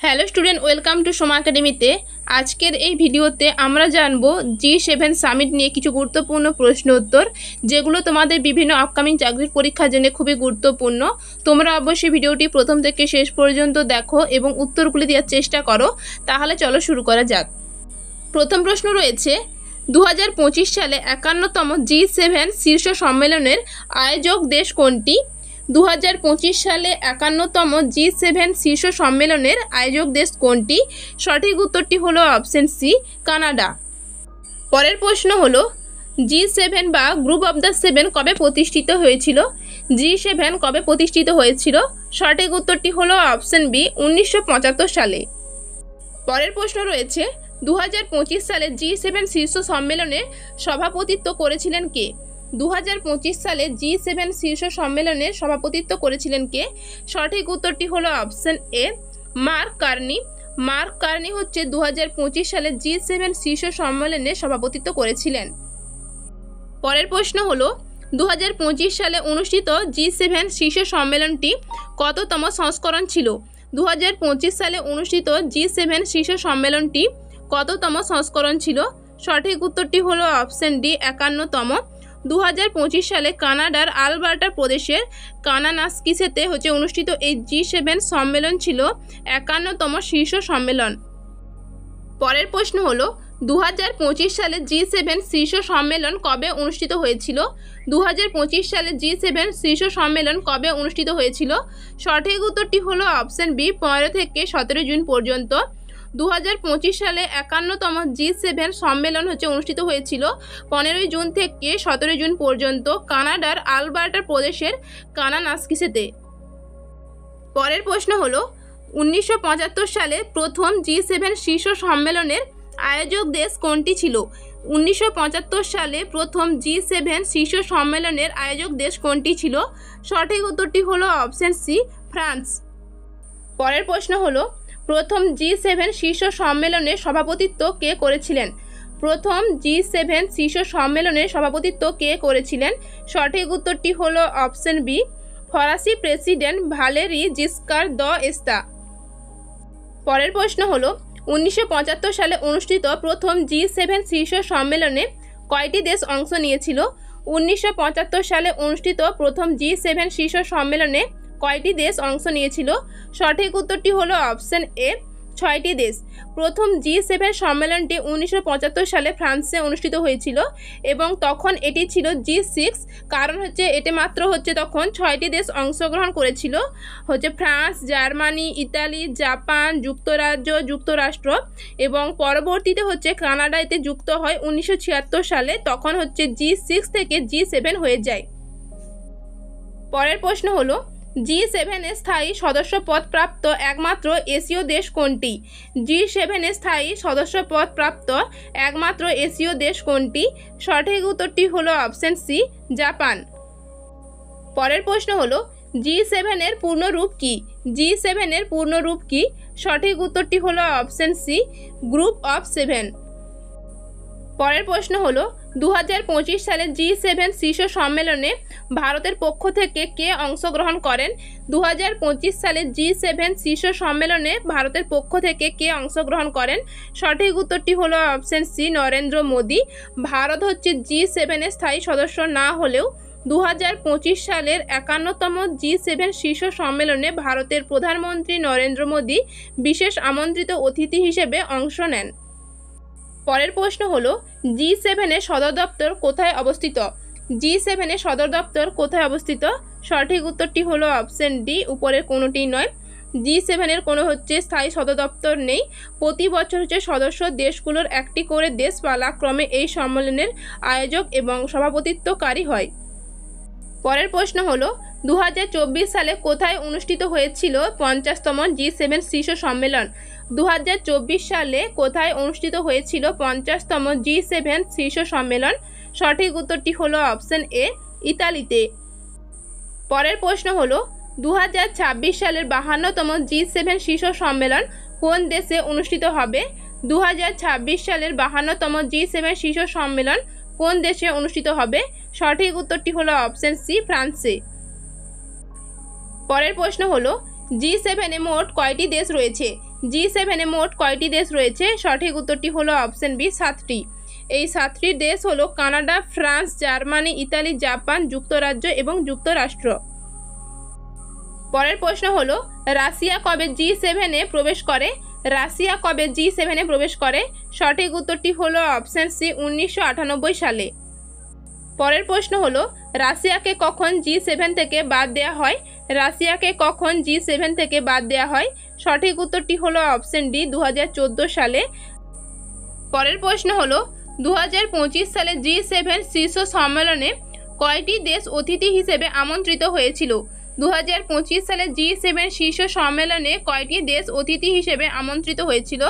Hello student, welcome to Soma একাডেমিতে। আজকের এই ভিডিওতে আমরা জানবো G7 সামিট নিয়ে কিছু গুরুত্বপূর্ণ প্রশ্ন উত্তর, যেগুলো তোমাদের বিভিন্ন আপকামিং চাকরির পরীক্ষার জন্য খুবই গুরুত্বপূর্ণ। তোমরা অবশ্যই ভিডিওটি প্রথম থেকে শেষ পর্যন্ত দেখো এবং উত্তরগুলি দেওয়ার চেষ্টা করো। তাহলে চলো শুরু করা যাক। প্রথম প্রশ্ন রয়েছে, 2025 সালে 51তম G7 শীর্ষ সম্মেলনের আয়োজক দেশ কোনটি? 2025 সালে 51তম G7 শীর্ষ সম্মেলনের আয়োজক দেশ কোনটি? সঠিক উত্তরটি হলো অপশন সি, কানাডা। পরের প্রশ্ন হলো, G7 বা গ্রুপ অফ দ্য 7 কবে প্রতিষ্ঠিত হয়েছিল? G7 কবে প্রতিষ্ঠিত হয়েছিল? সঠিক উত্তরটি হলো অপশন বি, 1975 সালে। পরের প্রশ্ন রয়েছে, 2025 সালে G7 শীর্ষ সম্মেলনে সভাপতিত্ব করেছিলেন কে? 2025 সালে G7 শীর্ষ সম্মেলনে সভাপতিত্ব করেছিলেন কে? সঠিক উত্তরটি হলো option A, mark Carney. Mark Carney হচ্ছে 2025 সালে G7 শীর্ষ সম্মেলনে সভাপতিত্ব করেছিলেন। পরের প্রশ্ন হলো, 2025 সালে অনুষ্ঠিত G7 শীর্ষ সম্মেলনটি কততম সংস্করণ ছিল? 2025 সালে অনুষ্ঠিত G7 শীর্ষ সম্মেলনটি কততম সংস্করণ ছিল? সঠিক উত্তরটি হলো অপশন ডি, 51তম। 2025 সালে কানাডার আলবার্টা প্রদেশের কানানাস্কিসেতে অনুষ্ঠিত এই G7 সম্মেলন ছিল 51তম শীর্ষ সম্মেলন। পরের প্রশ্ন হলো, 2025 সালে G7 শীর্ষ সম্মেলন কবে অনুষ্ঠিত হয়েছিল? 2025 সালে G7 শীর্ষ সম্মেলন কবে অনুষ্ঠিত হয়েছিল? সঠিক উত্তরটি হলো অপশন বি, 15 থেকে 17 জুন পর্যন্ত। 2025 সালে 51তম G7 সম্মেলন অনুষ্ঠিত হয়েছিল 15 জুন থেকে 17 জুন পর্যন্ত কানাডার আলবার্টা প্রদেশের কানানাস্কিসেতে। পরের প্রশ্ন হলো, 1975 সালে প্রথম G7 শীর্ষ সম্মেলনের আয়োজক দেশ কোনটি ছিল? 1975 সালে প্রথম G7 শীর্ষ সম্মেলনের আয়োজক দেশ কোনটি ছিল? সঠিক উত্তরটি হলো অপশন সি, ফ্রান্স। পরের প্রশ্ন হলো, প্রথম G7 শীর্ষ সম্মেলনে সভাপতিত্ব কে করেছিলেন? প্রথম G7 শীর্ষ সম্মেলনে সভাপতিত্ব কে করেছিলেন? সঠিক উত্তরটি হলো অপশন বি, ফরাসি প্রেসিডেন্ট ভালেরি জিসকার দ'এস্তা। পরের প্রশ্ন হলো, 1975 সালে অনুষ্ঠিত প্রথম G7 শীর্ষ সম্মেলনে কয়টি দেশ অংশ নিয়েছিল? 1975 সালে অনুষ্ঠিত প্রথম G7 শীর্ষ সম্মেলনে কয়টি দেশ অংশ নিয়েছিল? সঠিক উত্তরটি হলো অপশন এ, 6টি দেশ। প্রথম G7 সম্মেলনটি 1975 সালে ফ্রান্সে অনুষ্ঠিত হয়েছিল এবং তখন এটি ছিল G6, কারণ এটি মাত্র তখন 6টি দেশ অংশগ্রহণ করেছিল, ফ্রান্স, জার্মানি, ইতালি, জাপান, যুক্তরাজ্য, যুক্তরাষ্ট্র, এবং পরবর্তীতে কানাডা এতে যুক্ত হয় 1976 সালে। তখন G6 থেকে G7 হয়ে যায়। পরের প্রশ্ন হলো, G7 এর স্থায়ী সদস্যপদ প্রাপ্ত একমাত্র এশীয় দেশ কোনটি? G7 এর স্থায়ী সদস্যপদ প্রাপ্ত একমাত্র এশীয় দেশ কোনটি? সঠিক উত্তরটি হলো অপশন সি, জাপান। পরের প্রশ্ন হলো, G7 এর পূর্ণরূপ কি? G7 এর পূর্ণরূপ কি? সঠিক উত্তরটি হলো অপশন সি, গ্রুপ অফ 7। পরের প্রশ্ন হলো, 2025 সালে G7 শীর্ষ সম্মেলনে ভারতের পক্ষ থেকে কে অংশগ্রহণ করেন? 2025 সালে G7 শীর্ষ সম্মেলনে ভারতের পক্ষ থেকে কে অংশগ্রহণ করেন? সঠিক উত্তরটি হলো option C, Narendra Modi. Bharat G7 এর স্থায়ী সদস্য না হলেও 2025 সালের 51তম G7 শীর্ষ সম্মেলনে ভারতের প্রধানমন্ত্রী নরেন্দ্র মোদী বিশেষ আমন্ত্রিত অতিথি হিসেবে অংশ নেন। পরের প্রশ্ন হলো, G7 এর সদর দপ্তর কোথায় অবস্থিত? G7 এর সদর দপ্তর কোথায় অবস্থিত? সঠিক উত্তরটি হলো অপশন ডি, উপরের কোনোটি নয়। G7 এর কোনো স্থায়ী সদর দপ্তর নেই। প্রতি বছর সদস্য দেশগুলোর একটি করে দেশ পালাক্রমে এই সম্মেলনের আয়োজক এবং সভাপতিত্বকারী হয়। পরের প্রশ্ন হলো, 2024 সালে কোথায় অনুষ্ঠিত হয়েছিল 50তম G7 শীর্ষ সম্মেলন? 2024 সালে কোথায় অনুষ্ঠিত হয়েছিল 50তম G7 শীর্ষ সম্মেলন? সঠিক উত্তরটি হলো অপশন এ, ইতালিতে। পরের প্রশ্ন হলো, 2026 সালের 52তম G7 শীর্ষ সম্মেলন কোন দেশে অনুষ্ঠিত হবে? 2026 সালের 52তম G7 শীর্ষ সম্মেলন কোন দেশে অনুষ্ঠিত হবে? সঠিক উত্তরটি হলো অপশন সি, ফ্রান্সে। পরের প্রশ্ন হলো, G7 এ মোট কয়টি দেশ রয়েছে? G7-এ মোট কয়টি দেশ রয়েছে? সঠিক উত্তরটি হলো অপশন বি 7টি। এই 7টি দেশ হলো Canada, France, Germany, Italy, Japan, যুক্তরাজ্য এবং যুক্তরাষ্ট্র। পরের প্রশ্ন হলো রাশিয়া কবে G7-এ প্রবেশ করে? রাশিয়া কবে G7-এ প্রবেশ করে? সঠিক উত্তরটি হলো অপশন সি 1998 সালে। পরের প্রশ্ন হলো রাশিয়াকে কখন G7 থেকে বাদ দেওয়া হয়? রাশিয়াকে কখন G7 থেকে বাদ দেওয়া হয়? সঠিক উত্তরটি হলো অপশন ডি 2014 সালে। পরের প্রশ্ন হলো 2025 সালে G7 শীর্ষ সম্মেলনে কয়টি দেশ অতিথি হিসেবে আমন্ত্রিত হয়েছিল? 2025 সালে G7 শীর্ষ সম্মেলনে কয়টি দেশ অতিথি হিসেবে আমন্ত্রিত হয়েছিল?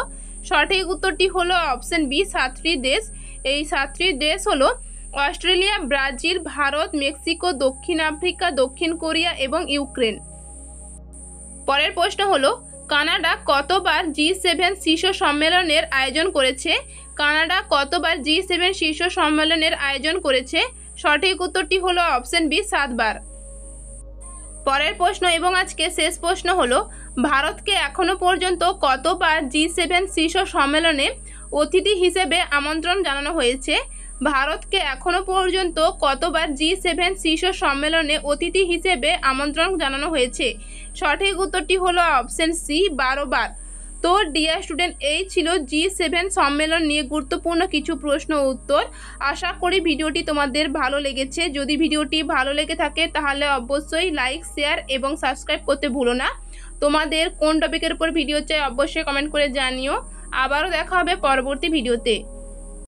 সঠিক উত্তরটি হলো অপশন বি 7টি দেশ। এই 7টি দেশ হলো অস্ট্রেলিয়া, ব্রাজিল, ভারত, মেক্সিকো, দক্ষিণ আফ্রিকা, দক্ষিণ কোরিয়া এবং ইউক্রেন। পরের প্রশ্ন হলো কানাডা কতবার G7 শীর্ষ সম্মেলনের আয়োজন করেছে? কানাডা কতবার G7 শীর্ষ সম্মেলনের আয়োজন করেছে? সঠিক উত্তরটি হলো অপশন বি 7 বার। পরের প্রশ্ন এবং আজকে শেষ প্রশ্ন হলো ভারতকে এখনো পর্যন্ত কতবার G7 শীর্ষ সম্মেলনে অতিথি হিসেবে আমন্ত্রণ জানানো হয়েছে? ভারতকে এখনো পর্যন্ত কতবার G7 শীর্ষ সম্মেলনে অতিথি হিসেবে আমন্ত্রণ জানানো হয়েছে? সঠিক উত্তরটি হলো অপশন সি 12 বার। তো ডিয়ার স্টুডেন্ট, এই ছিল G7 সম্মেলন নিয়ে গুরুত্বপূর্ণ কিছু প্রশ্ন উত্তর। আশা করি ভিডিওটি তোমাদের ভালো লেগেছে। যদি ভিডিওটি ভালো লেগে থাকে তাহলে অবশ্যই লাইক, শেয়ার এবং সাবস্ক্রাইব করতে ভুলো না। তোমাদের কোন টপিকের উপর ভিডিও চাই অবশ্যই কমেন্ট করে জানিও। আবারও দেখা হবে পরবর্তী ভিডিওতে।